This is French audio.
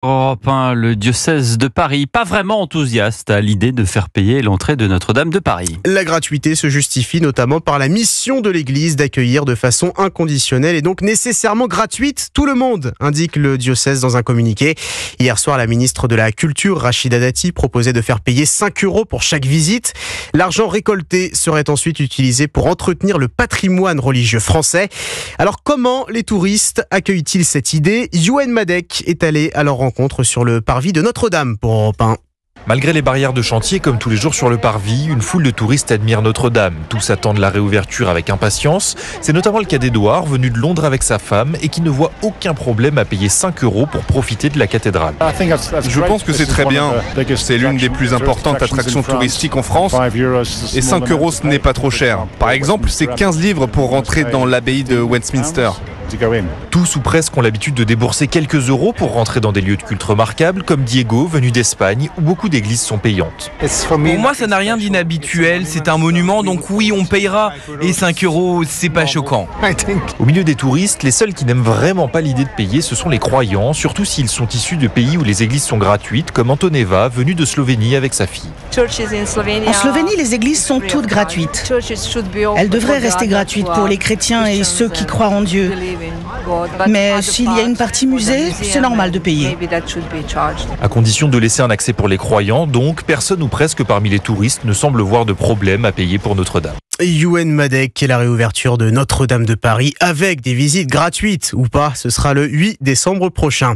Europe 1, le diocèse de Paris, pas vraiment enthousiaste à l'idée de faire payer l'entrée de Notre-Dame de Paris. La gratuité se justifie notamment par la mission de l'Église d'accueillir de façon inconditionnelle et donc nécessairement gratuite tout le monde, indique le diocèse dans un communiqué. Hier soir, la ministre de la Culture, Rachida Dati, proposait de faire payer 5 € pour chaque visite. L'argent récolté serait ensuite utilisé pour entretenir le patrimoine religieux français. Alors comment les touristes accueillent-ils cette idée ? Youenn Madec est allé à leur rencontre sur le parvis de Notre-Dame pour Europe 1. Malgré les barrières de chantier, comme tous les jours sur le parvis, une foule de touristes admire Notre-Dame. Tous attendent la réouverture avec impatience. C'est notamment le cas d'Edouard, venu de Londres avec sa femme et qui ne voit aucun problème à payer 5 € pour profiter de la cathédrale. Je pense que c'est très bien. C'est l'une des plus importantes attractions touristiques en France. Et 5 € ce n'est pas trop cher. Par exemple, c'est 15 livres pour rentrer dans l'abbaye de Westminster. Tous ou presque ont l'habitude de débourser quelques euros pour rentrer dans des lieux de culte remarquables comme Diego, venu d'Espagne, où beaucoup d'églises sont payantes. Pour moi, ça n'a rien d'inhabituel. C'est un monument, donc oui, on payera. Et 5 €, c'est pas choquant. Au milieu des touristes, les seuls qui n'aiment vraiment pas l'idée de payer, ce sont les croyants, surtout s'ils sont issus de pays où les églises sont gratuites, comme Antoneva, venue de Slovénie avec sa fille. En Slovénie, les églises sont toutes gratuites. Elles devraient rester gratuites pour les chrétiens et ceux qui croient en Dieu. Mais s'il y a une partie musée, c'est normal de payer. À condition de laisser un accès pour les croyants, donc personne ou presque parmi les touristes ne semble voir de problème à payer pour Notre-Dame. Youenn Madec et la réouverture de Notre-Dame de Paris avec des visites gratuites ou pas, ce sera le 8 décembre prochain.